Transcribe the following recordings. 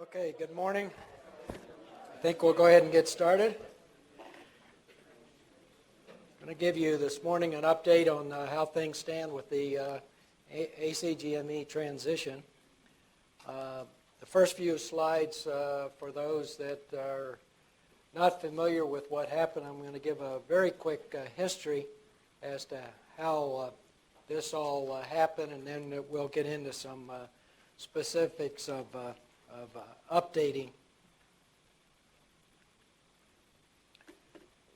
Okay, good morning. I think we'll go ahead and get started. I'm going to give you this morning an update on how things stand with the ACGME transition. The first few slides, for those that are not familiar with what happened, I'm going to give a very quick history as to how this all happened, and then we'll get into some specifics of updating.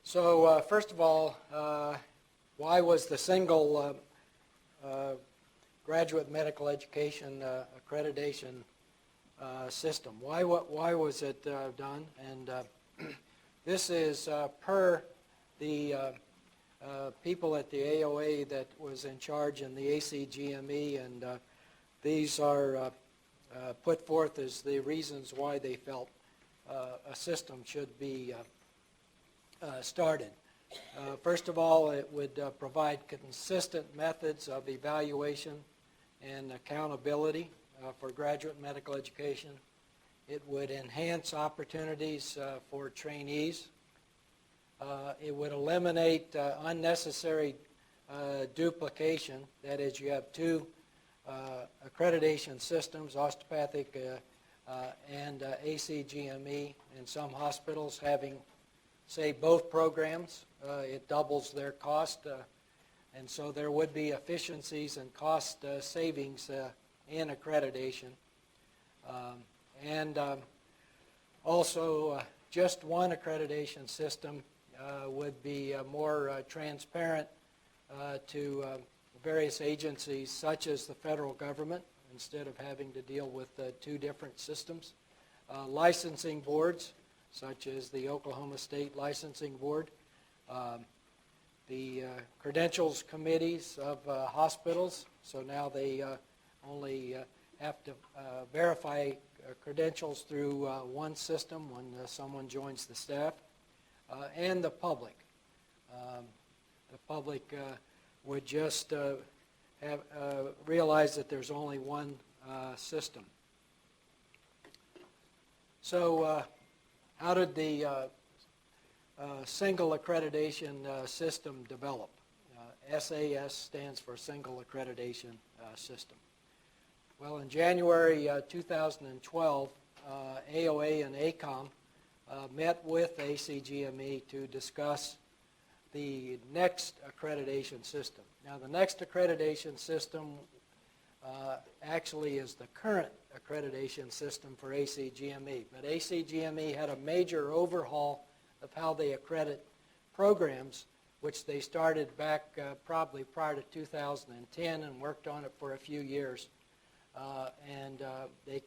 So first of all, why was the single graduate medical education accreditation system? Why was it done? And this is per the people at the AOA that was in charge in the ACGME, and these are put forth as the reasons why they felt a system should be started. First of all, it would provide consistent methods of evaluation and accountability for graduate medical education. It would enhance opportunities for trainees. It would eliminate unnecessary duplication. That is, you have two accreditation systems, osteopathic and ACGME, and some hospitals having, say, both programs. It doubles their cost, and so there would be efficiencies and cost savings in accreditation. And also, just one accreditation system would be more transparent to various agencies, such as the federal government, instead of having to deal with two different systems. Licensing boards, such as the Oklahoma State Licensing Board, the credentials committees of hospitals, so now they only have to verify credentials through one system when someone joins the staff, and the public. The public would just have realize that there's only one system. So how did the single accreditation system develop? SAS stands for Single Accreditation System. Well, in January 2012, AOA and ACOM met with ACGME to discuss the next accreditation system. Now, the next accreditation system actually is the current accreditation system for ACGME, but ACGME had a major overhaul of how they accredit programs, which they started back probably prior to 2010 and worked on it for a few years. And they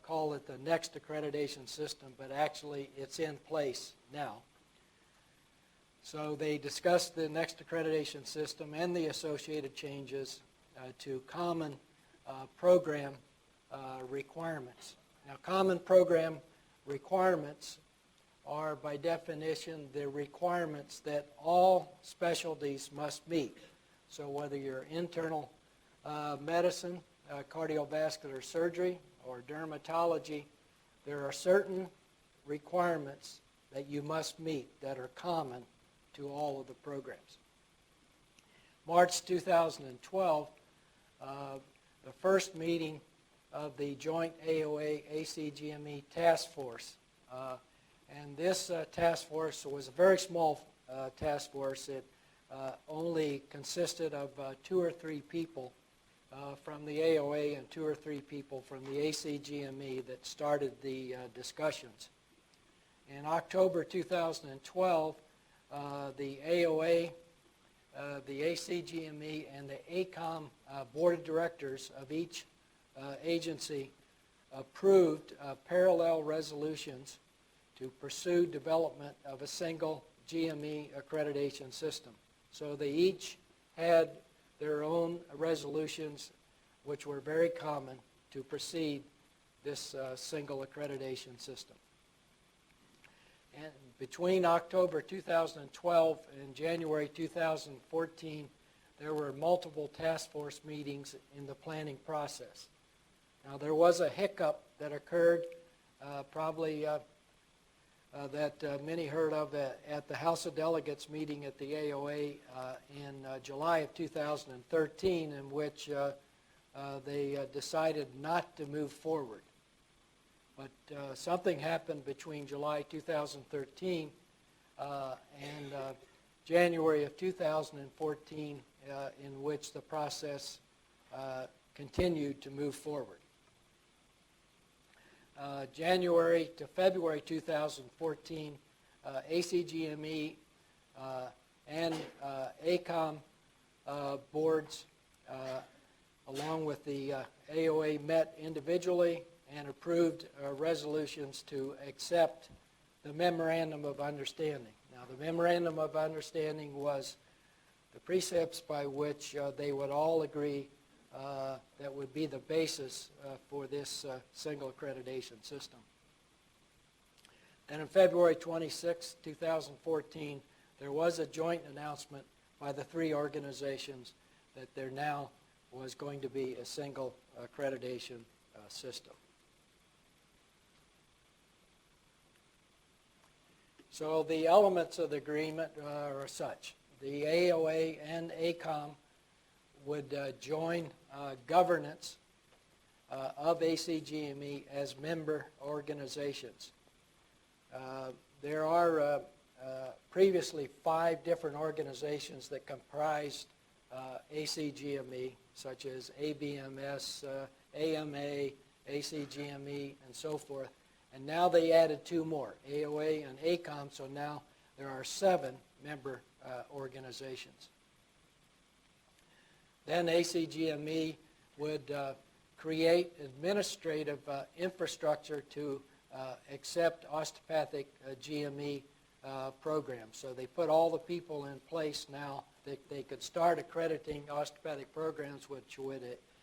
call it the next accreditation system, but actually it's in place now. So they discussed the next accreditation system and the associated changes to common program requirements. Now, common program requirements are, by definition, the requirements that all specialties must meet. So whether you're internal medicine, cardiovascular surgery, or dermatology, there are certain requirements that you must meet that are common to all of the programs. March 2012, the first meeting of the joint AOA-ACGME task force. And this task force was a very small task force. It only consisted of 2 or 3 people from the AOA and 2 or 3 people from the ACGME that started the discussions. In October 2012, the AOA, the ACGME, and the ACOM board of directors of each agency approved parallel resolutions to pursue development of a single GME accreditation system. So they each had their own resolutions, which were very common to proceed this single accreditation system. And between October 2012 and January 2014, there were multiple task force meetings in the planning process. Now, there was a hiccup that occurred probably that many heard of at the House of Delegates meeting at the AOA in July of 2013, in which they decided not to move forward. But something happened between July 2013 and January of 2014 in which the process continued to move forward. January to February 2014, ACGME and ACOM boards, along with the AOA, met individually and approved resolutions to accept the Memorandum of Understanding. Now, the Memorandum of Understanding was the precepts by which they would all agree that would be the basis for this single accreditation system. Then on February 26, 2014, there was a joint announcement by the three organizations that there now was going to be a single accreditation system. So the elements of the agreement are such. The AOA and ACOM would join governance of ACGME as member organizations. There are previously 5 different organizations that comprised ACGME, such as ABMS, AMA, ACGME, and so forth. And now they added 2 more, AOA and ACOM, so now there are 7 member organizations. Then ACGME would create administrative infrastructure to accept osteopathic GME programs. So they put all the people in place now that they could start accrediting osteopathic programs, which would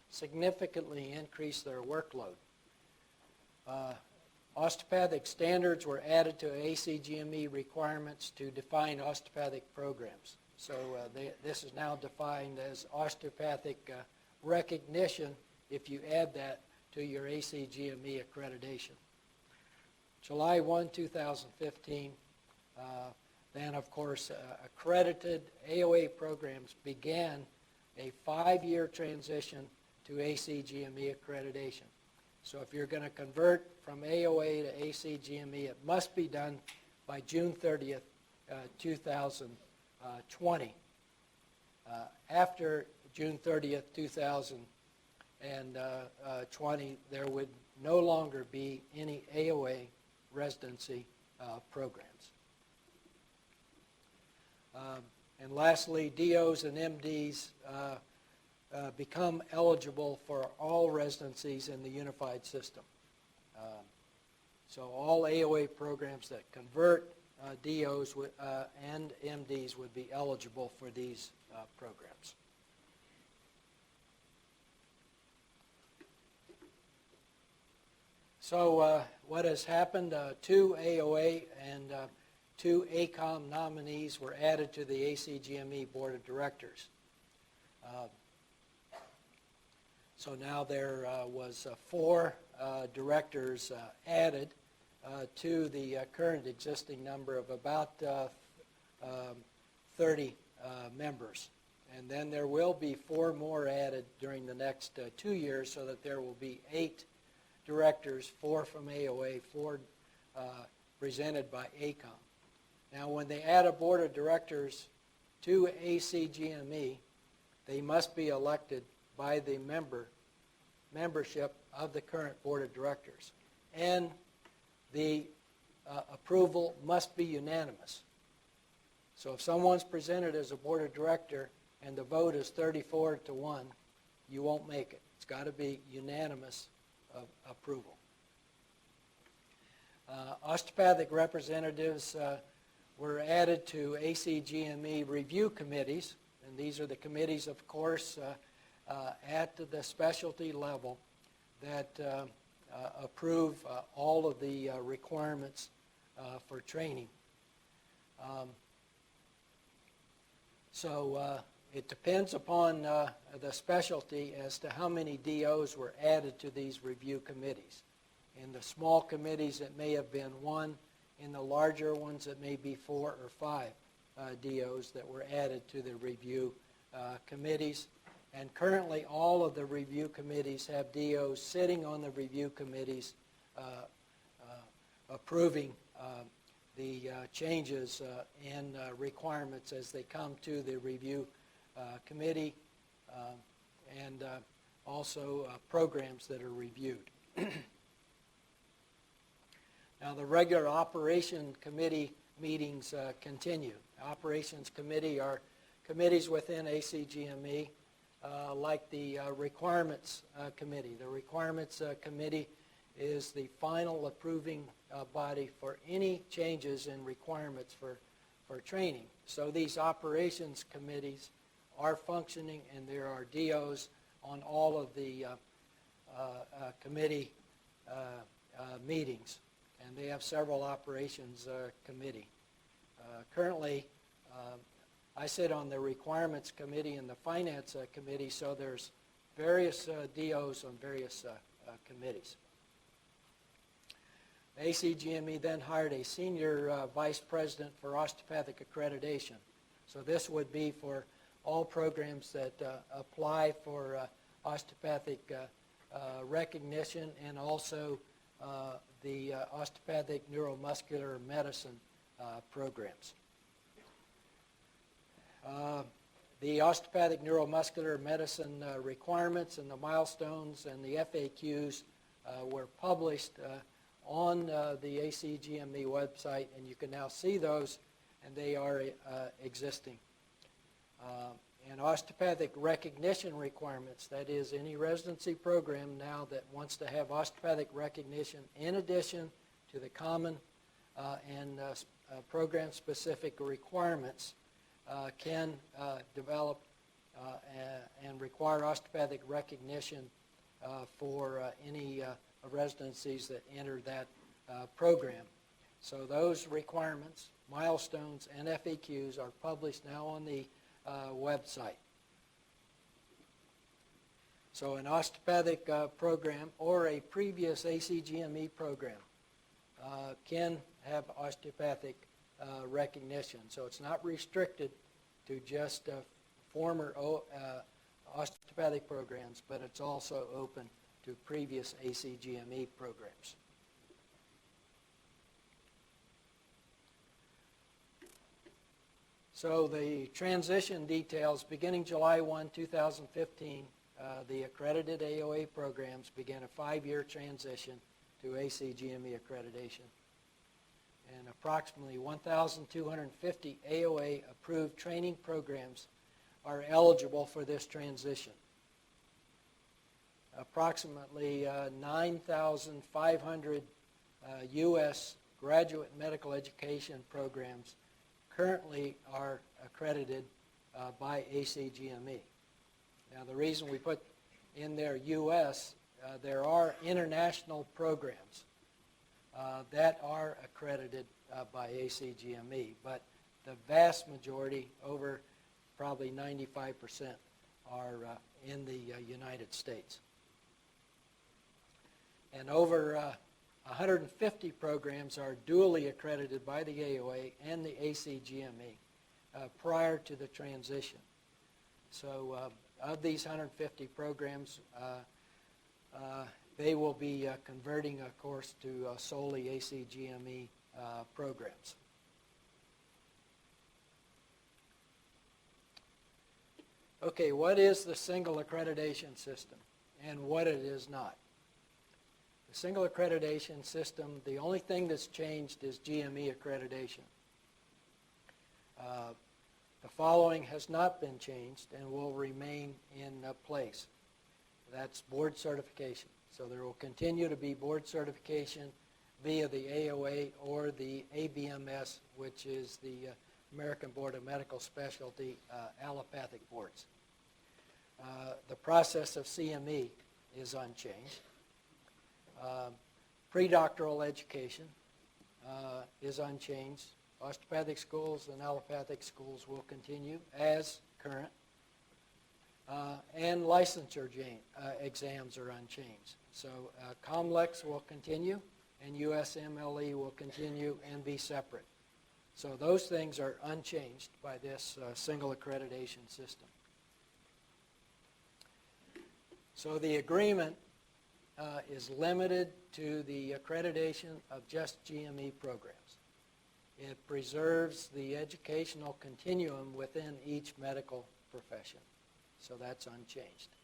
significantly increase their workload. Osteopathic standards were added to ACGME requirements to define osteopathic programs. So this is now defined as osteopathic recognition if you add that to your ACGME accreditation. July 1, 2015, then of course accredited AOA programs began a 5-year transition to ACGME accreditation. So if you're going to convert from AOA to ACGME, it must be done by June 30th, 2020. After June 30th, 2020, there would no longer be any AOA residency programs. And lastly, DOs and MDs become eligible for all residencies in the unified system. So all AOA programs that convert DOs and MDs would be eligible for these programs. So what has happened, 2 AOA and 2 ACOM nominees were added to the ACGME Board of Directors. So now there was 4 directors added to the current existing number of about 30 members. And then there will be 4 more added during the next 2 years, so that there will be 8 directors, 4 from AOA, 4 presented by ACOM. Now when they add a board of directors to ACGME, they must be elected by the membership of the current board of directors. And the approval must be unanimous. So if someone's presented as a board of director and the vote is 34-1, you won't make it. It's got to be unanimous approval. Osteopathic representatives were added to ACGME review committees, and these are the committees, of course, at the specialty level that approve all of the requirements for training. So it depends upon the specialty as to how many DOs were added to these review committees. In the small committees, it may have been 1. In the larger ones, it may be 4 or 5 DOs that were added to the review committees. And currently, all of the review committees have DOs sitting on the review committees approving the changes and requirements as they come to the review committee, and also programs that are reviewed. Now, the regular operation committee meetings continue. Operations committee are committees within ACGME, like the requirements committee. The requirements committee is the final approving body for any changes in requirements for training. So these operations committees are functioning, and there are DOs on all of the committee meetings, and they have several operations committee. Currently, I sit on the requirements committee and the finance committee, so there's various DOs on various committees. ACGME then hired a senior vice president for osteopathic accreditation. So this would be for all programs that apply for osteopathic recognition, and also the osteopathic neuromuscular medicine programs. The osteopathic neuromuscular medicine requirements and the milestones and the FAQs were published on the ACGME website, and you can now see those, and they are existing. And osteopathic recognition requirements, that is, any residency program now that wants to have osteopathic recognition in addition to the common and program-specific requirements, can develop and require osteopathic recognition for any residencies that enter that program. So those requirements, milestones, and FAQs are published now on the website. So an osteopathic program or a previous ACGME program can have osteopathic recognition. So it's not restricted to just former osteopathic programs, but it's also open to previous ACGME programs. So the transition details, beginning July 1, 2015, the accredited AOA programs began a 5-year transition to ACGME accreditation. And approximately 1,250 AOA approved training programs are eligible for this transition. Approximately 9,500 U.S. graduate medical education programs currently are accredited by ACGME. Now, the reason we put in there U.S., there are international programs that are accredited by ACGME, but the vast majority, over probably 95%, are in the United States. And over 150 programs are duly accredited by the AOA and the ACGME prior to the transition. So of these 150 programs, they will be converting, of course, to solely ACGME programs. Okay, what is the single accreditation system and what it is not? The single accreditation system, the only thing that's changed is GME accreditation. The following has not been changed and will remain in place. That's board certification. So there will continue to be board certification via the AOA or the ABMS, which is the American Board of Medical Specialty allopathic boards. The process of CME is unchanged. Pre-doctoral education is unchanged. Osteopathic schools and allopathic schools will continue as current. And licensure exams are unchanged. So COMLEX will continue, and USMLE will continue and be separate. So those things are unchanged by this single accreditation system. So the agreement is limited to the accreditation of just GME programs. It preserves the educational continuum within each medical profession. So that's unchanged.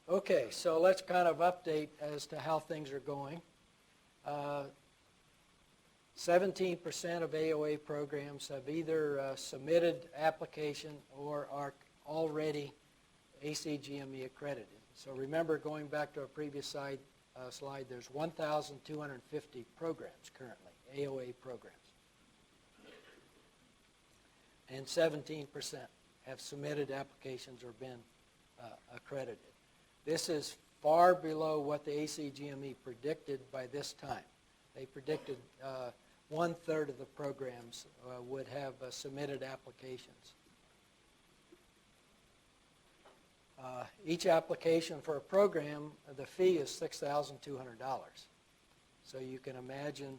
Okay, so let's kind of update as to how things are going. 17% of AOA programs have either submitted application or are already ACGME accredited. So remember, going back to our previous slide, there's 1,250 programs currently, AOA programs. And 17% have submitted applications or been accredited. This is far below what the ACGME predicted by this time. They predicted 1/3 of the programs would have submitted applications. Each application for a program, the fee is $6,200. So you can imagine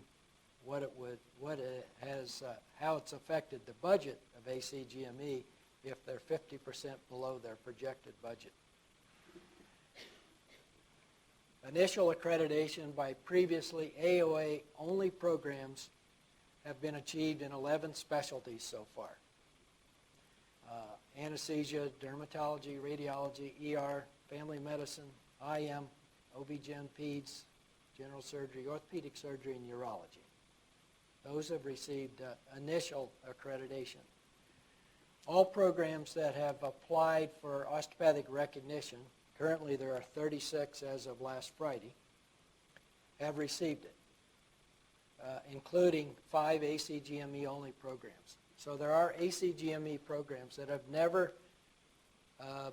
how it's affected the budget of ACGME if they're 50% below their projected budget. Initial accreditation by previously AOA-only programs have been achieved in 11 specialties so far. Anesthesia, dermatology, radiology, ER, family medicine, IM, OB-GYN, peds, general surgery, orthopedic surgery, and urology. Those have received initial accreditation. All programs that have applied for osteopathic recognition, currently there are 36 as of last Friday, have received it, including 5 ACGME-only programs. So there are ACGME programs that have never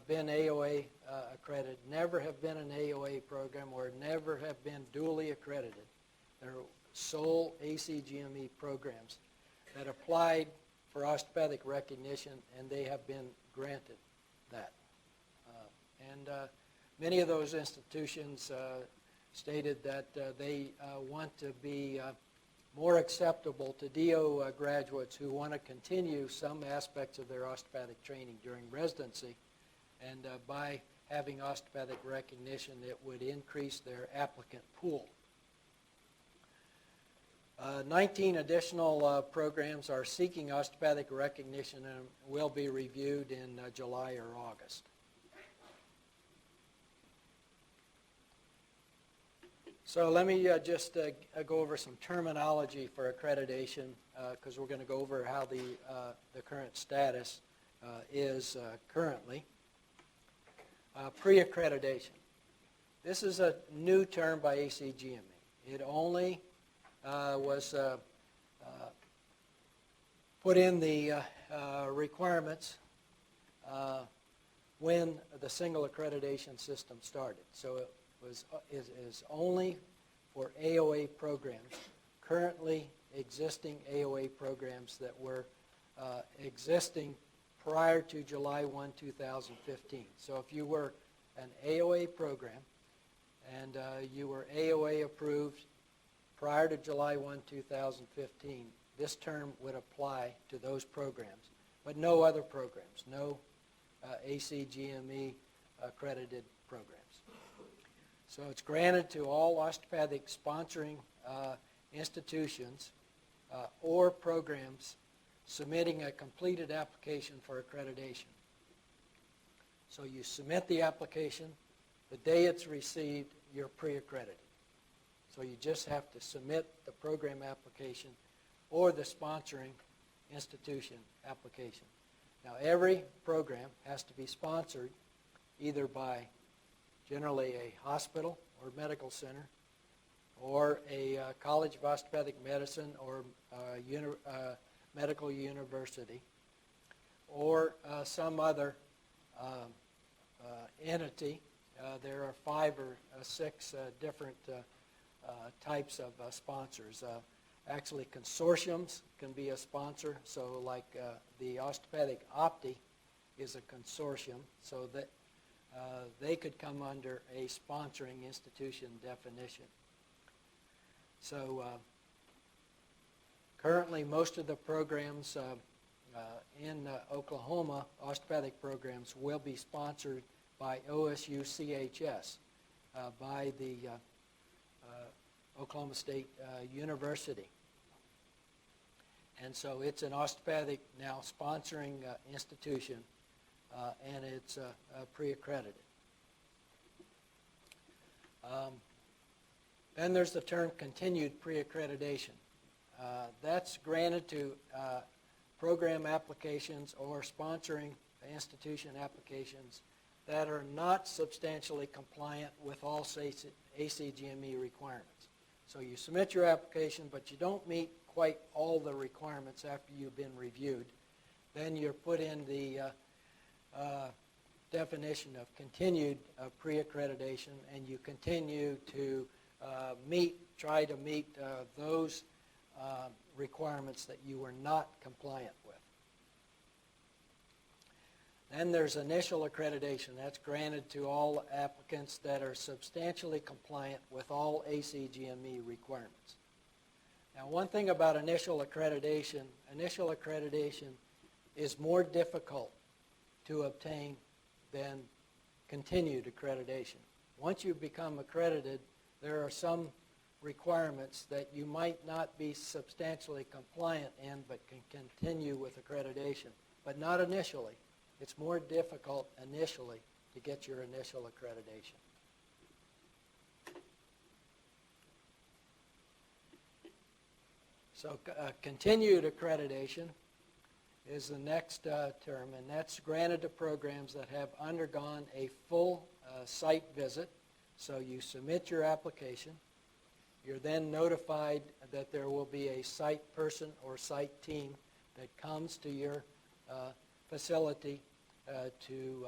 been AOA accredited, never have been an AOA program, or never have been duly accredited. They're sole ACGME programs that applied for osteopathic recognition, and they have been granted that. Many of those institutions stated that they want to be more acceptable to DO graduates who want to continue some aspects of their osteopathic training during residency, and by having osteopathic recognition, it would increase their applicant pool. 19 additional programs are seeking osteopathic recognition and will be reviewed in July or August. So let me just go over some terminology for accreditation, because we're going to go over how the current status is currently. Pre-accreditation. This is a new term by ACGME. It only was put in the requirements when the single accreditation system started. So it is only for AOA programs, currently existing AOA programs that were existing prior to July 1, 2015. So if you were an AOA program and you were AOA approved prior to July 1, 2015, this term would apply to those programs, but no other programs, no ACGME accredited programs. So it's granted to all osteopathic sponsoring institutions or programs submitting a completed application for accreditation. So you submit the application, the day it's received, you're pre-accredited. So you just have to submit the program application or the sponsoring institution application. Now every program has to be sponsored either by generally a hospital or medical center, or a college of osteopathic medicine, or medical university, or some other entity. There are 5 or 6 different types of sponsors. Actually, consortiums can be a sponsor. So like the Osteopathic Opti is a consortium, so that they could come under a sponsoring institution definition. So currently most of the programs in Oklahoma, osteopathic programs, will be sponsored by OSU CHS, by the Oklahoma State University. And so it's an osteopathic now sponsoring institution, and it's pre-accredited. Then there's the term continued pre-accreditation. That's granted to program applications or sponsoring institution applications that are not substantially compliant with all ACGME requirements. So you submit your application, but you don't meet quite all the requirements after you've been reviewed. Then you're put in the definition of continued pre-accreditation, and you continue to try to meet those requirements that you were not compliant with. Then there's initial accreditation. That's granted to all applicants that are substantially compliant with all ACGME requirements. Now, one thing about initial accreditation is more difficult to obtain than continued accreditation. Once you become accredited, there are some requirements that you might not be substantially compliant in but can continue with accreditation, but not initially. It's more difficult initially to get your initial accreditation. So continued accreditation is the next term, and that's granted to programs that have undergone a full site visit. So you submit your application. You're then notified that there will be a site person or site team that comes to your facility to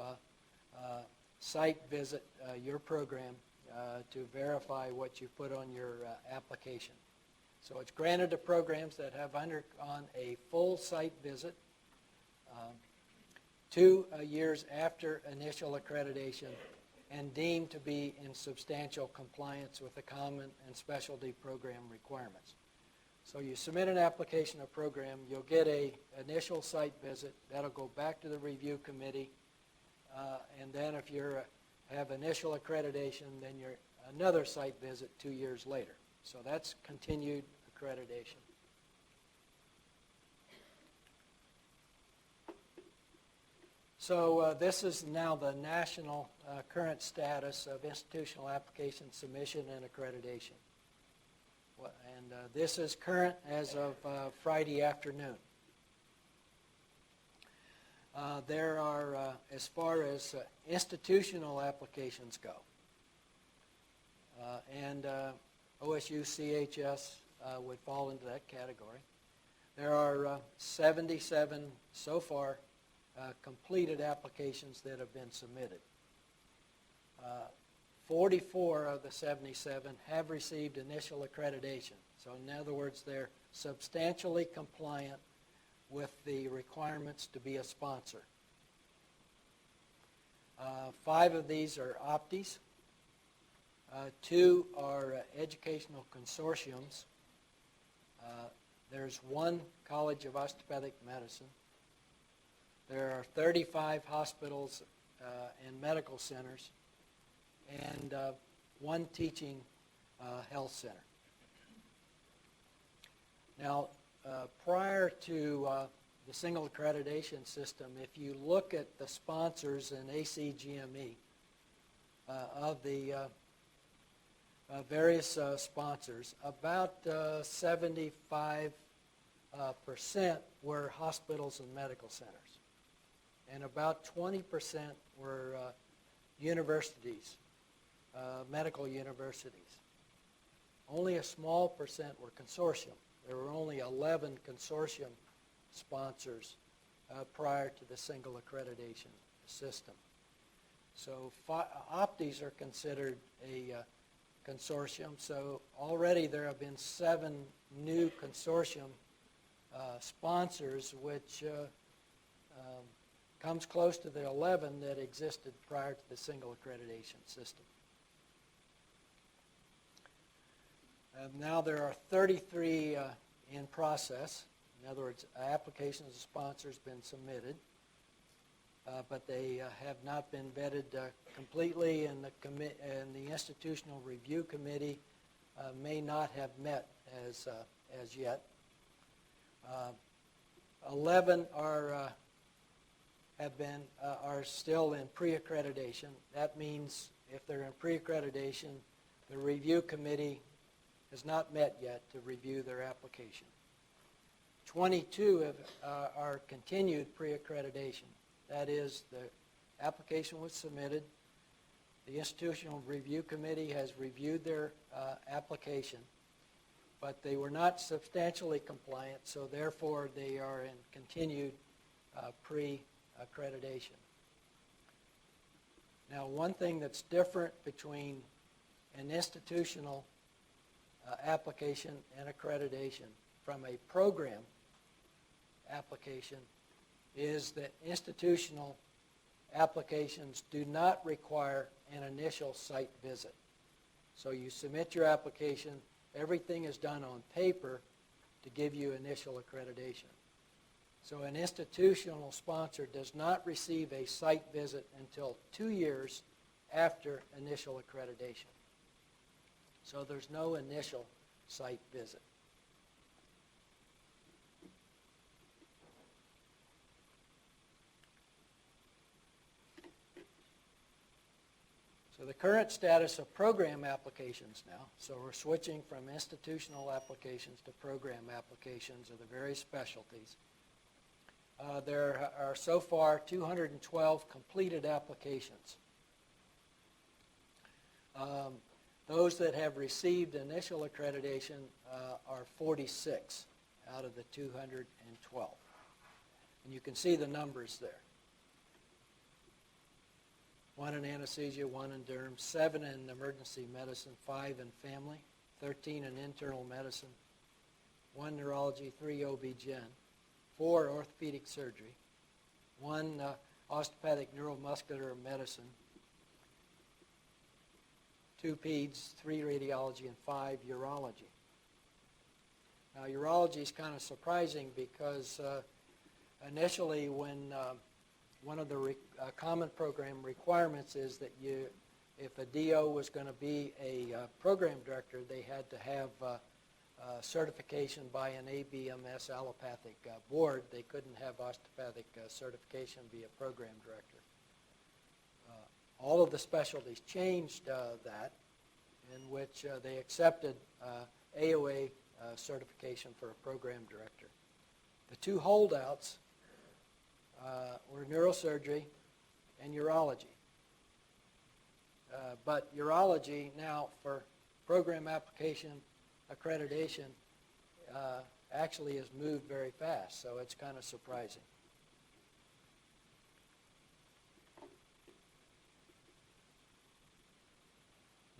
site visit your program to verify what you put on your application. So it's granted to programs that have undergone a full site visit 2 years after initial accreditation and deemed to be in substantial compliance with the common and specialty program requirements. So you submit an application or program, you'll get an initial site visit. That'll go back to the review committee, and then if you have initial accreditation, then you're another site visit 2 years later. So that's continued accreditation. So this is now the national current status of institutional application submission and accreditation. And this is current as of Friday afternoon. There are, as far as institutional applications go, and OSU CHS would fall into that category. There are 77 so far completed applications that have been submitted. 44 of the 77 have received initial accreditation. So in other words, they're substantially compliant with the requirements to be a sponsor. 5 of these are Optis. 2 are educational consortiums. There's 1 College of Osteopathic Medicine. There are 35 hospitals and medical centers, and 1 teaching health center. Now, prior to the single accreditation system, if you look at the sponsors in ACGME of the various sponsors, about 75% were hospitals and medical centers, and about 20% were universities, medical universities. Only a small percent were consortium. There were only 11 consortium sponsors prior to the single accreditation system. So Optis are considered a consortium. So already there have been 7 new consortium sponsors, which comes close to the 11 that existed prior to the single accreditation system. Now there are 33 in process. In other words, applications of sponsors been submitted, but they have not been vetted completely, and the Institutional Review Committee may not have met as yet. 11 are still in pre-accreditation. That means if they're in pre-accreditation, the review committee has not met yet to review their application. 22 are continued pre-accreditation. That is, the application was submitted. The Institutional Review Committee has reviewed their application, but they were not substantially compliant, so therefore they are in continued pre-accreditation. Now, one thing that's different between an institutional application and accreditation from a program application is that institutional applications do not require an initial site visit. So you submit your application, everything is done on paper to give you initial accreditation. So an institutional sponsor does not receive a site visit until 2 years after initial accreditation. So there's no initial site visit. So the current status of program applications now, so we're switching from institutional applications to program applications of the various specialties. There are so far 212 completed applications. Those that have received initial accreditation are 46 out of the 212. And you can see the numbers there. 1 in anesthesia, 1 in derm, 7 in emergency medicine, 5 in family, 13 in internal medicine, 1 neurology, 3 OB-GYN, 4 orthopedic surgery, 1 osteopathic neuromuscular medicine, 2 peds, 3 radiology, and 5 urology. Now, urology is kind of surprising because initially when one of the common program requirements is that if a DO was going to be a program director, they had to have certification by an ABMS allopathic board. They couldn't have osteopathic certification and be a program director. All of the specialties changed that, in which they accepted AOA certification for a program director. The 2 holdouts were neurosurgery and urology. But urology now, for program application accreditation, actually has moved very fast, so it's kind of surprising.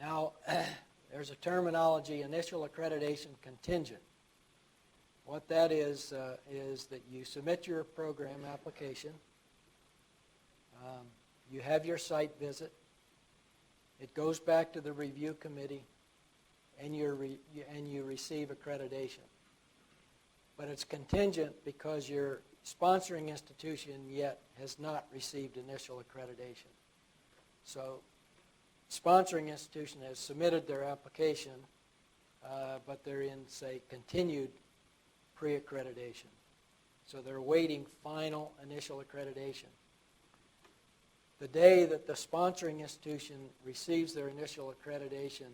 Now, there's a terminology, initial accreditation contingent. What that is that you submit your program application, you have your site visit, it goes back to the review committee, and you receive accreditation. But it's contingent because your sponsoring institution yet has not received initial accreditation. So sponsoring institution has submitted their application, but they're in, say, continued pre-accreditation. So they're awaiting final initial accreditation. The day that the sponsoring institution receives their initial accreditation,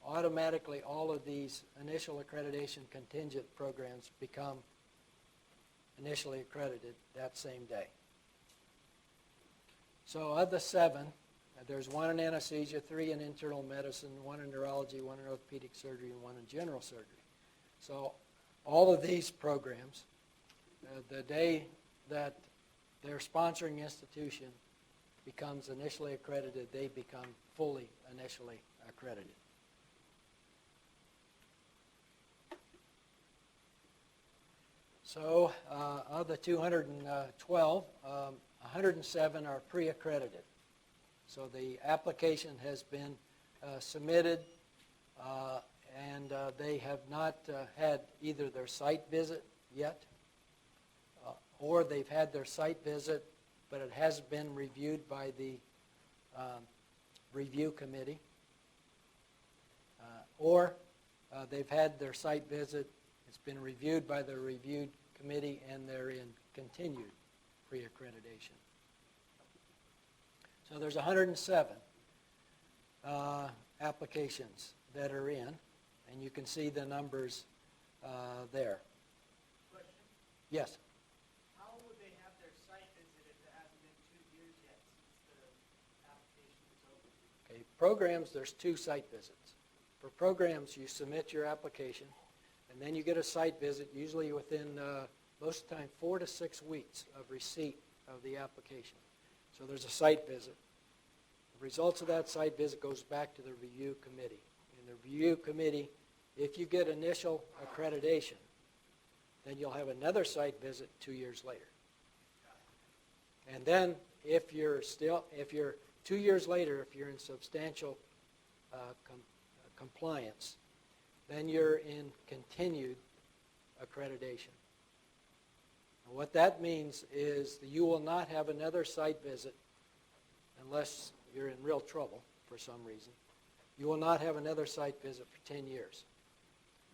automatically all of these initial accreditation contingent programs become initially accredited that same day. So of the 7, there's 1 in anesthesia, 3 in internal medicine, 1 in neurology, 1 in orthopedic surgery, and 1 in general surgery. So all of these programs, the day that their sponsoring institution becomes initially accredited, they become fully initially accredited. So of the 212, 107 are pre-accredited. So the application has been submitted and they have not had either their site visit yet or they've had their site visit but it hasn't been reviewed by the review committee, or they've had their site visit, it's been reviewed by the review committee, and they're in continued pre-accreditation. So there's 107 applications that are in, and you can see the numbers there. Question? Yes? How would they have their site visit if it hasn't been 2 years yet since the application was open? Okay, programs, there's 2 site visits. For programs, you submit your application, and then you get a site visit, usually within, most of the time, 4 to 6 weeks of receipt of the application. So there's a site visit. The results of that site visit goes back to the review committee. And the review committee, if you get initial accreditation, then you'll have another site visit 2 years later. And then if you're 2 years later, if you're in substantial compliance, then you're in continued accreditation. And what that means is that you will not have another site visit unless you're in real trouble for some reason. You will not have another site visit for 10 years.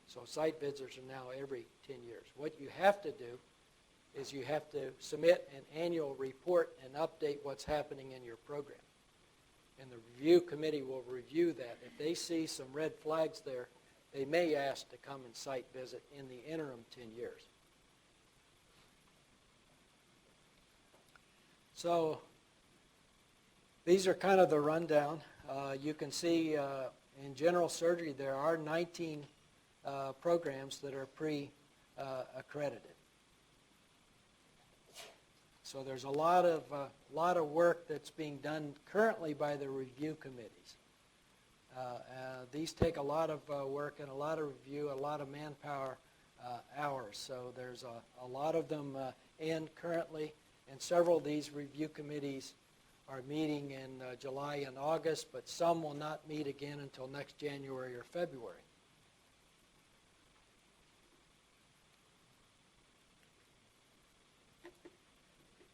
So site visits are now every 10 years. What you have to do is you have to submit an annual report and update what's happening in your program. And the review committee will review that. If they see some red flags there, they may ask to come and site visit in the interim 10 years. So these are kind of the rundown. You can see in general surgery there are 19 programs that are pre-accredited. So there's a lot of work that's being done currently by the review committees. These take a lot of work and a lot of review, a lot of manpower hours. So there's a lot of them in currently, and several of these review committees are meeting in July and August, but some will not meet again until next January or February.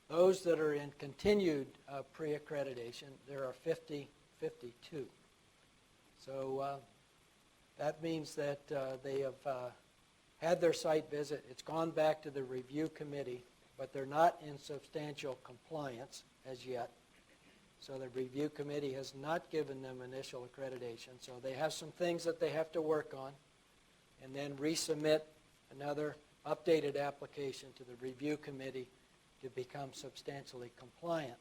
Those that are in continued pre-accreditation, there are 52. So that means that they have had their site visit. It's gone back to the review committee, but they're not in substantial compliance as yet. So the review committee has not given them initial accreditation. So they have some things that they have to work on and then resubmit another updated application to the review committee to become substantially compliant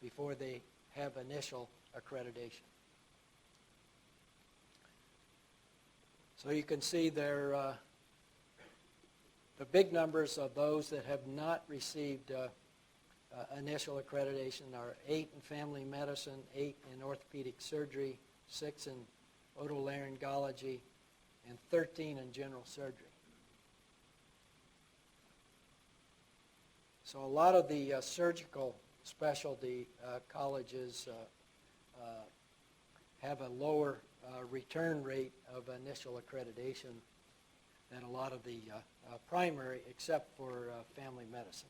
before they have initial accreditation. So you can see there the big numbers of those that have not received initial accreditation are 8 in family medicine, 8 in orthopedic surgery, 6 in otolaryngology, and 13 in general surgery. So a lot of the surgical specialty colleges have a lower return rate of initial accreditation than a lot of the primary, except for family medicine.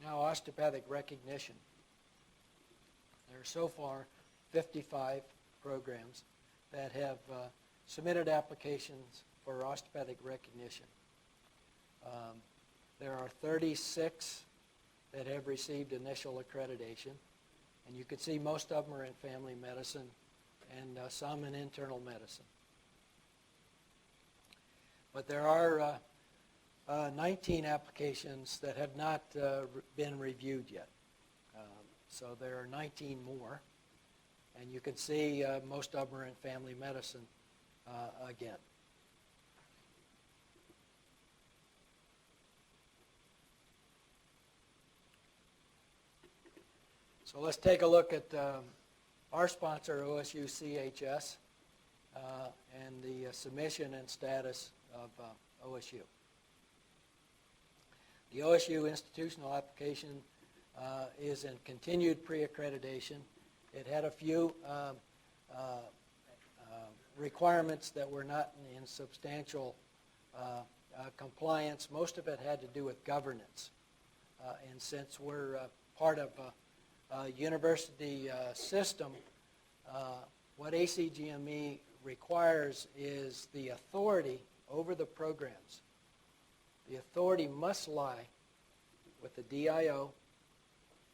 Now, osteopathic recognition. There are so far 55 programs that have submitted applications for osteopathic recognition. There are 36 that have received initial accreditation, and you can see most of them are in family medicine and some in internal medicine. But there are 19 applications that have not been reviewed yet. So there are 19 more, and you can see most of them are in family medicine again. So let's take a look at our sponsor, OSU CHS. and the submission and status of OSU. The OSU institutional application is in continued pre-accreditation. It had a few requirements that were not in substantial compliance. Most of it had to do with governance. And since we're part of a university system, what ACGME requires is the authority over the programs. The authority must lie with the DIO,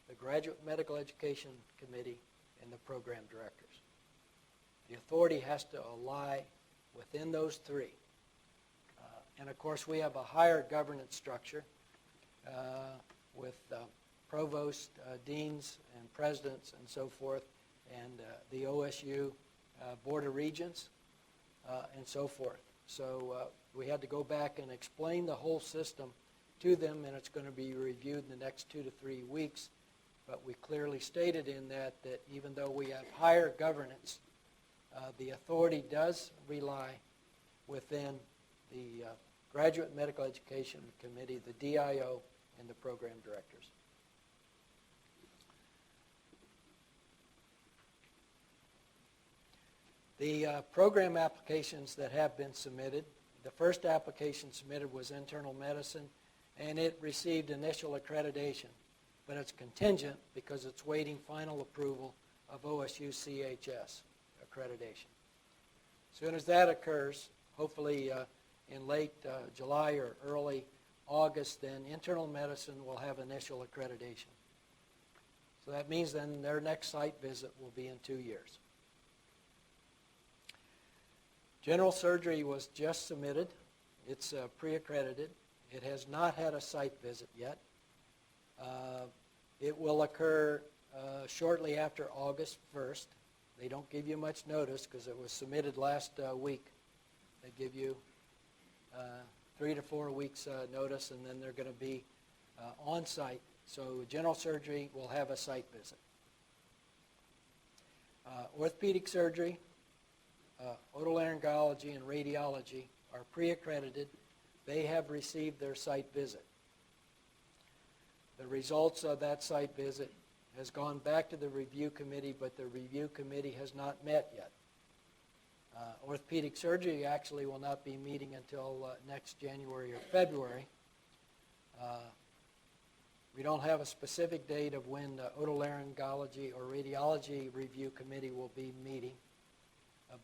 the Graduate Medical Education Committee, and the program directors. The authority has to lie within those three. And of course, we have a higher governance structure with provosts, deans, and presidents, and so forth, and the OSU Board of Regents, and so forth. So we had to go back and explain the whole system to them, and it's going to be reviewed in the next 2 to 3 weeks. But we clearly stated in that even though we have higher governance, the authority does rely within the Graduate Medical Education Committee, the DIO, and the program directors. The program applications that have been submitted, the first application submitted was internal medicine, and it received initial accreditation, but it's contingent because it's waiting final approval of OSU CHS accreditation. As soon as that occurs, hopefully in late July or early August, then internal medicine will have initial accreditation. So that means then their next site visit will be in 2 years. General surgery was just submitted. It's pre-accredited. It has not had a site visit yet. It will occur shortly after August 1st. They don't give you much notice because it was submitted last week. They give you 3 to 4 weeks notice, and then they're going to be on site. So general surgery will have a site visit. Orthopedic surgery, otolaryngology, and radiology are pre-accredited. They have received their site visit. The results of that site visit has gone back to the review committee, but the review committee has not met yet. Orthopedic surgery actually will not be meeting until next January or February. We don't have a specific date of when the otolaryngology or radiology review committee will be meeting,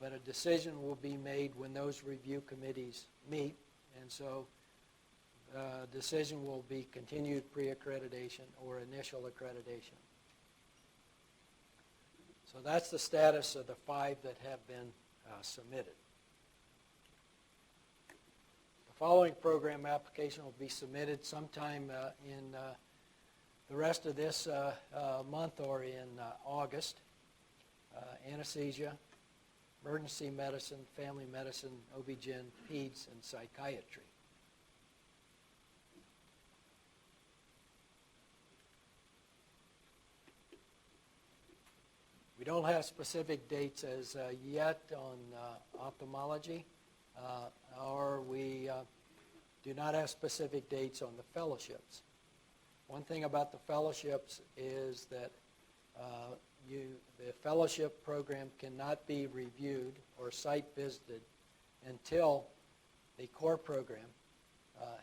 but a decision will be made when those review committees meet, and so decision will be continued pre-accreditation or initial accreditation. So that's the status of the 5 that have been submitted. The following program application will be submitted sometime in the rest of this month or in August. Anesthesia, emergency medicine, family medicine, OB-GYN, peds, and psychiatry. We don't have specific dates as yet on ophthalmology, or we do not have specific dates on the fellowships. One thing about the fellowships is that the fellowship program cannot be reviewed or site visited until the core program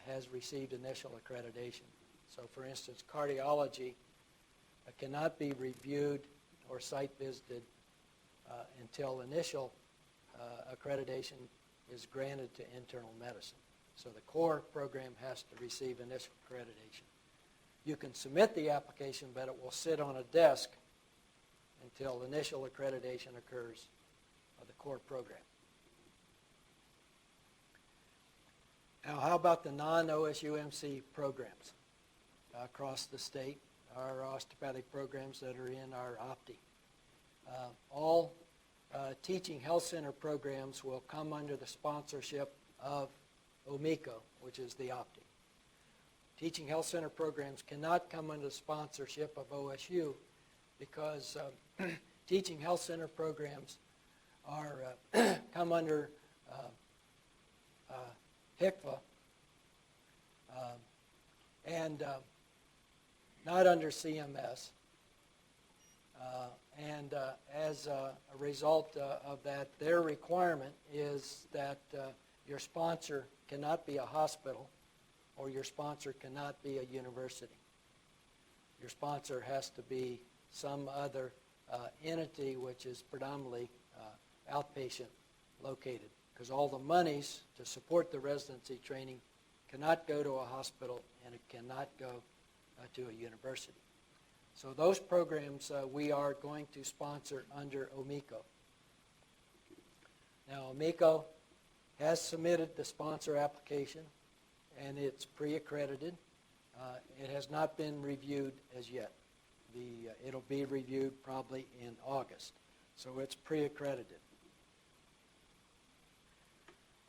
has received initial accreditation. So for instance, cardiology cannot be reviewed or site visited until initial accreditation is granted to internal medicine. So the core program has to receive initial accreditation. You can submit the application, but it will sit on a desk until initial accreditation occurs of the core program. Now, how about the non-OSUMC programs across the state? Our osteopathic programs that are in our OPTI. All teaching health center programs will come under the sponsorship of OMICO, which is the OPTI. Teaching health center programs cannot come under the sponsorship of OSU because teaching health center programs are come under HCFA and not under CMS. And as a result of that, their requirement is that your sponsor cannot be a hospital or your sponsor cannot be a university. Your sponsor has to be some other entity which is predominantly outpatient located, because all the monies to support the residency training cannot go to a hospital and it cannot go to a university. So those programs we are going to sponsor under OMICO. Now OMICO has submitted the sponsor application and it's pre-accredited. It has not been reviewed as yet. It'll be reviewed probably in August. So it's pre-accredited.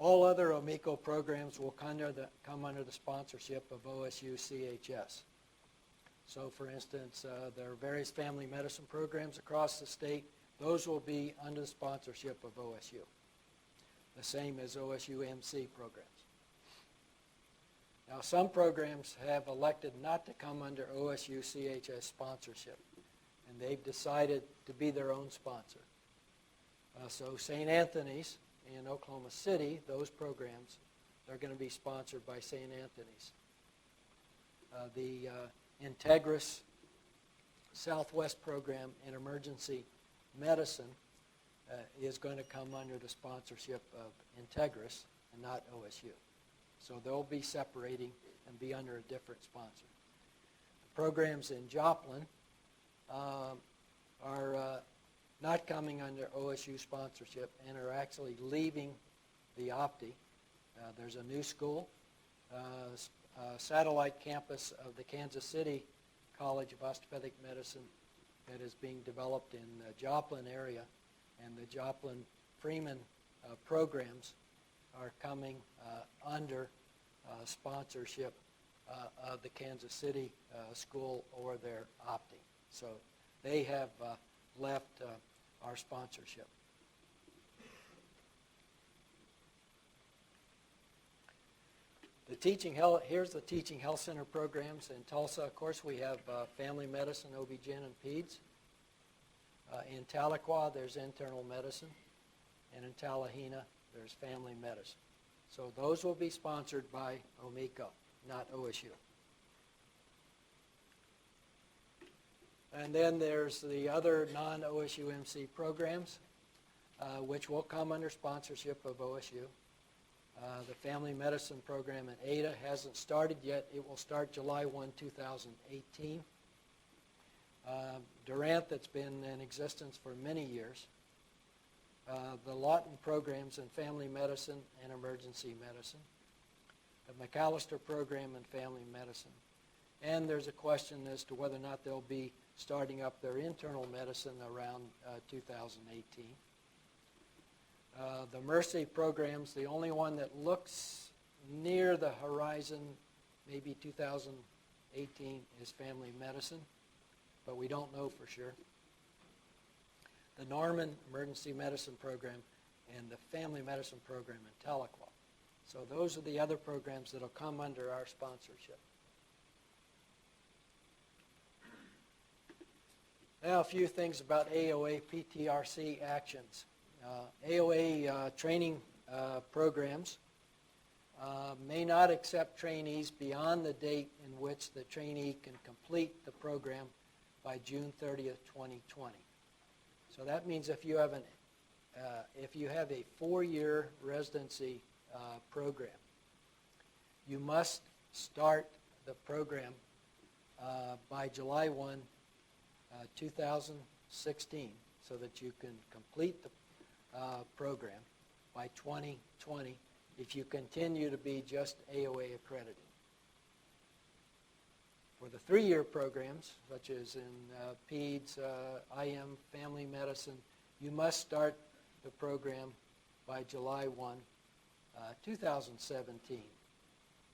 All other OMICO programs will come under the sponsorship of OSU CHS. So for instance, there are various family medicine programs across the state. Those will be under the sponsorship of OSU. The same as OSU MC programs. Now some programs have elected not to come under OSU CHS sponsorship, and they've decided to be their own sponsor. So St. Anthony's in Oklahoma City, those programs, they're going to be sponsored by St. Anthony's. The Integris Southwest program in emergency medicine is going to come under the sponsorship of Integris and not OSU. So they'll be separating and be under a different sponsor. The programs in Joplin are not coming under OSU sponsorship and are actually leaving the OPTI. There's a new school, satellite campus of the Kansas City College of Osteopathic Medicine that is being developed in the Joplin area, and the Joplin-Freeman programs are coming under sponsorship of the Kansas City school or their OPTI. So they have left our sponsorship. Here's the Teaching Health Center programs in Tulsa. Of course, we have family medicine, OB-GYN, and PEDS. In Tahlequah, there's internal medicine. And in Tallahena, there's family medicine. So those will be sponsored by OMICO, not OSU. And then there's the other non-OSU MC programs, which will come under sponsorship of OSU. The family medicine program in Ada hasn't started yet. It will start July 1, 2018. Durant, that's been in existence for many years. The Lawton programs in family medicine and emergency medicine. The McAllister program in family medicine. And there's a question as to whether or not they'll be starting up their internal medicine around 2018. The Mercy programs, the only one that looks near the horizon, maybe 2018, is family medicine, but we don't know for sure. The Norman Emergency Medicine Program and the Family Medicine Program in Tahlequah. So those are the other programs that will come under our sponsorship. Now a few things about AOA PTRC actions. AOA training programs may not accept trainees beyond the date in which the trainee can complete the program by June 30th, 2020. So that means if you have a 4-year residency program, you must start the program by July 1, 2016, so that you can complete the program by 2020 if you continue to be just AOA accredited. For the 3-year programs, such as in PEDS, IM, family medicine, you must start the program by July 1, 2017.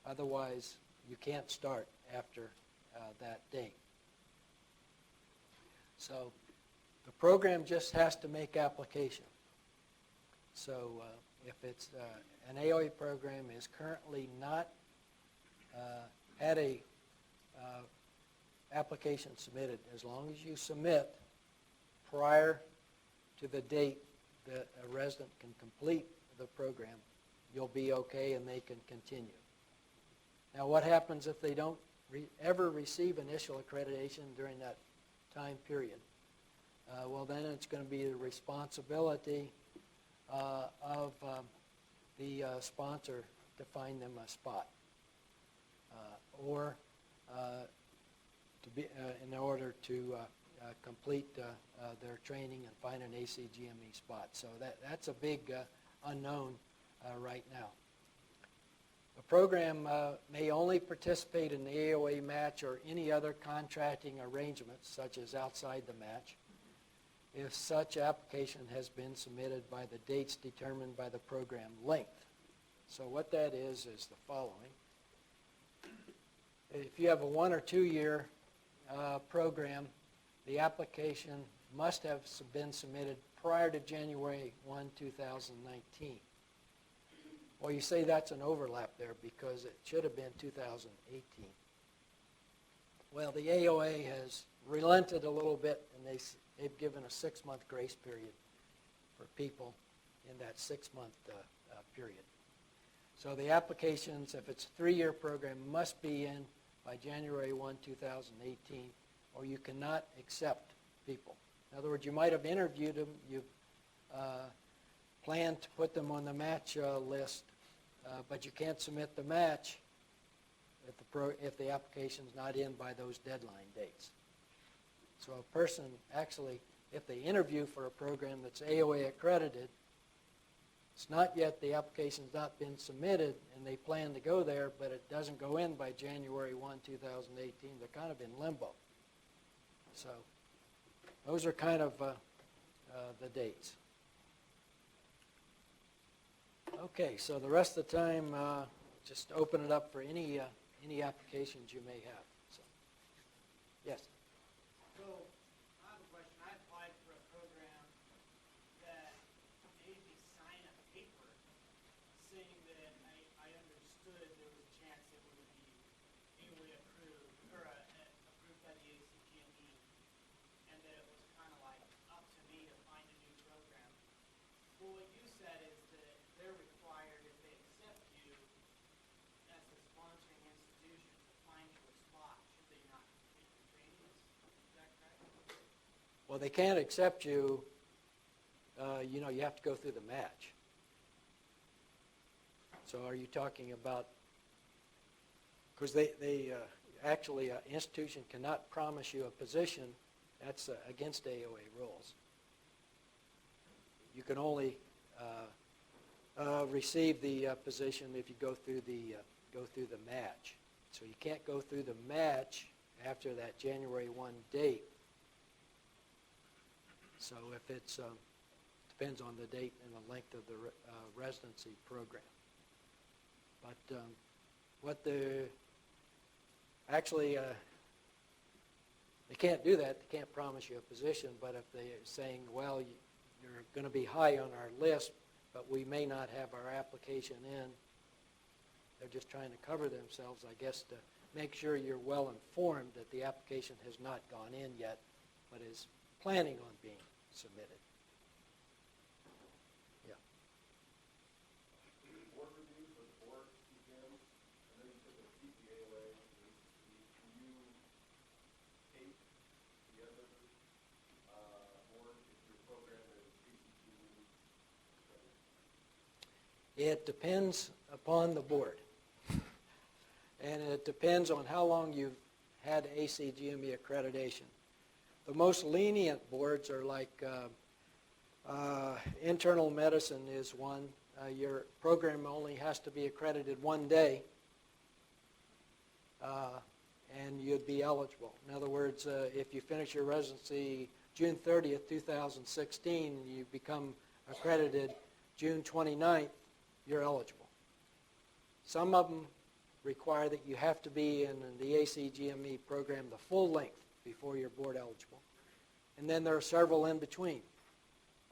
Otherwise, you can't start after that date. So the program just has to make application. So if it's an AOA program is currently not had a application submitted, as long as you submit prior to the date that a resident can complete the program, you'll be okay and they can continue. Now, what happens if they don't ever receive initial accreditation during that time period? Well, then it's going to be the responsibility of the sponsor to find them a spot, or to be in order to complete their training and find an ACGME spot. So that's a big unknown right now. A program may only participate in the AOA match or any other contracting arrangements, such as outside the match, if such application has been submitted by the dates determined by the program length. So what that is the following. If you have a 1 or 2 year program, the application must have been submitted prior to January 1, 2019. Well, you say that's an overlap there because it should have been 2018. Well, the AOA has relented a little bit, and they've given a 6-month grace period for people in that 6-month period. So the applications, if it's a 3-year program, must be in by January 1, 2018, or you cannot accept people. In other words, you might have interviewed them, you've planned to put them on the match list, but you can't submit the match if the application's not in by those deadline dates. So a person actually, if they interview for a program that's AOA accredited, it's not yet, the application's not been submitted, and they plan to go there, but it doesn't go in by January 1, 2018. They're kind of in limbo. So those are kind of the dates. Okay, so the rest of the time, just open it up for any applications you may have. So, yes? So, I have a question. I applied for a program that made me sign a paper saying that I understood there was a chance it would be AOA approved, or approved by the ACGME, and that it was kind of like up to me to find a new program. Well, what you said is that they're required, if they accept you as a sponsoring institution, to find you a spot, should they not complete the training. Is that correct? Well, they can't accept you. You have to go through the match. So are you talking about, because they actually, an institution cannot promise you a position. That's against AOA rules. You can only receive the position if you go through the match. So you can't go through the match after that January 1 date. So if it's depends on the date and the length of the residency program. But what the actually they can't do that. They can't promise you a position. But if they're saying, well, you're going to be high on our list, but we may not have our application in, they're just trying to cover themselves, I guess, to make sure you're well informed that the application has not gone in yet, but is planning on being submitted. Yeah. Board review for the board exams, and then you said the CPAOA, can you take the other board if your program is ACGME? It depends upon the board. And it depends on how long you've had ACGME accreditation. The most lenient boards are like internal medicine is one. Your program only has to be accredited 1 day, and you'd be eligible. In other words, if you finish your residency June 30th, 2016, you become accredited June 29th, you're eligible. Some of them require that you have to be in the ACGME program the full length before you're board eligible. And then there are several in between.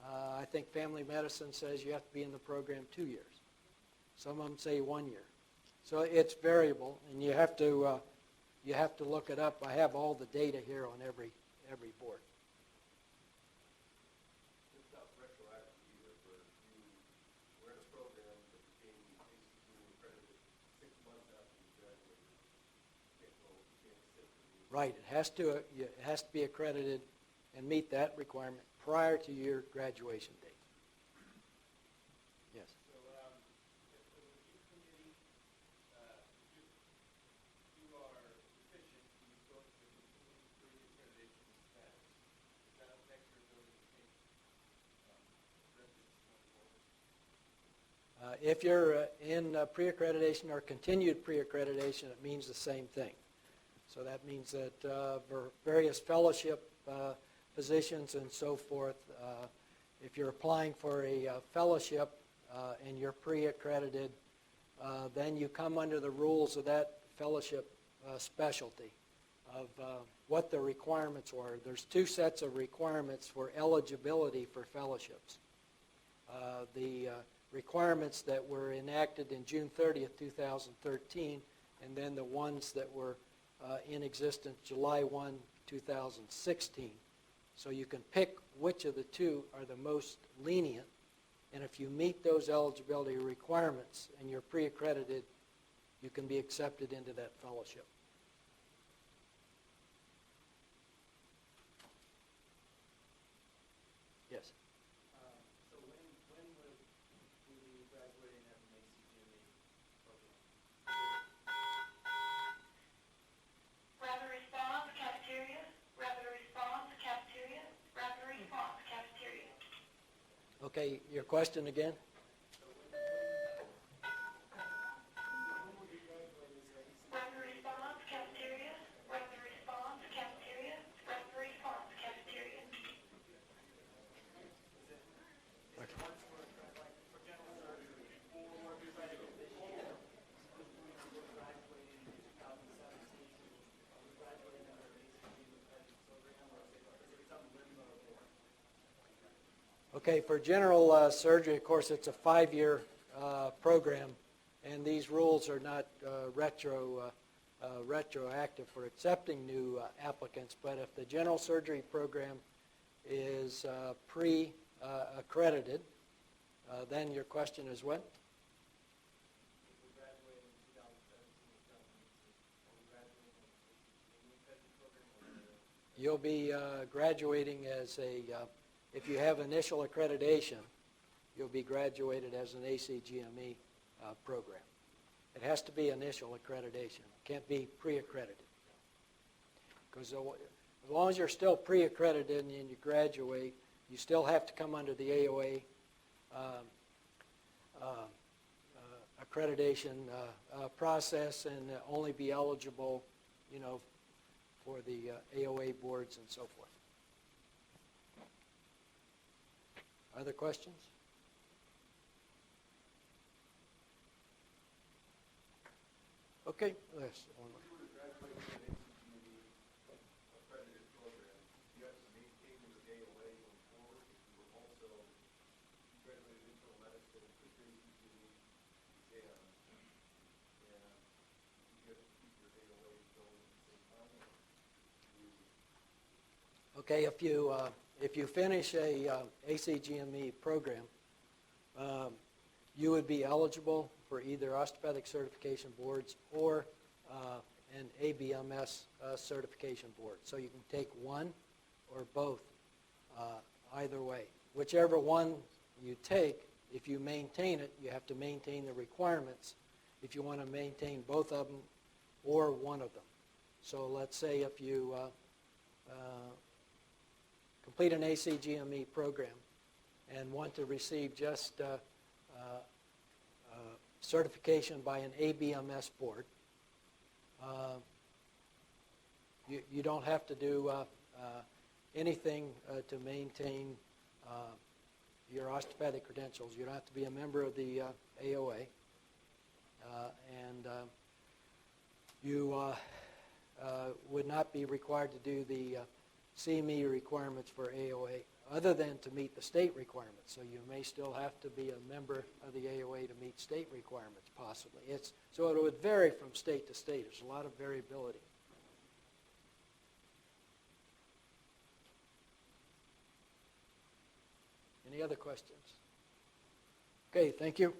I think family medicine says you have to be in the program 2 years. Some of them say 1 year. So it's variable, and you have to look it up. I have all the data here on every board. It's not retroactive either, where you were in a program that became ACGME accredited 6 months after you graduated. You can't sit for the Right. It has to be accredited and meet that requirement prior to your graduation date. Yes. So, if the review committee, you are deficient, you go to the continuing pre-accreditation status. Does that affect your ability to take residence going forward? If you're in pre-accreditation or continued pre-accreditation, it means the same thing. So that means that for various fellowship positions and so forth, if you're applying for a fellowship and you're pre-accredited, then you come under the rules of that fellowship specialty of what the requirements were. There's 2 sets of requirements for eligibility for fellowships. The requirements that were enacted in June 30th, 2013, and then the ones that were in existence July 1, 2016. So you can pick which of the 2 are the most lenient, and if you meet those eligibility requirements and you're pre-accredited, you can be accepted into that fellowship. Yes. So when would we be graduating as an ACGME program? Rapid response, cafeteria. Rapid response, cafeteria. Rapid response, cafeteria. Okay, your question again? Rapid response, cafeteria. Rapid response, cafeteria. Rapid response, cafeteria. Okay, for general surgery, of course, it's a 5-year program, and these rules are not retroactive for accepting new applicants. But if the general surgery program is pre-accredited, then your question is what? If we graduate in 2017 or 2018, are we graduating in an ACGME accredited program or? You'll be graduating as if you have initial accreditation, you'll be graduated as an ACGME program. It has to be initial accreditation. It can't be pre-accredited. Because as long as you're still pre-accredited and you graduate, you still have to come under the AOA accreditation process and only be eligible, for the AOA boards and so forth. Other questions? Okay, yes, one more. If you were to graduate from an ACGME accredited program, you have to maintain your AOA going forward. If you were also graduated internal medicine, took your ACGME exam, and you have to keep your AOA going at the same time. Okay, if you finish a ACGME program, you would be eligible for either osteopathic certification boards or an ABMS certification board. So you can take one or both, either way. Whichever one you take, if you maintain it, you have to maintain the requirements if you want to maintain both of them or one of them. So let's say if you complete an ACGME program and want to receive just certification by an ABMS board, you don't have to do anything to maintain your osteopathic credentials. You don't have to be a member of the AOA. And you would not be required to do the CME requirements for AOA other than to meet the state requirements. So you may still have to be a member of the AOA to meet state requirements, possibly. So it would vary from state to state. There's a lot of variability. Any other questions? Okay, thank you.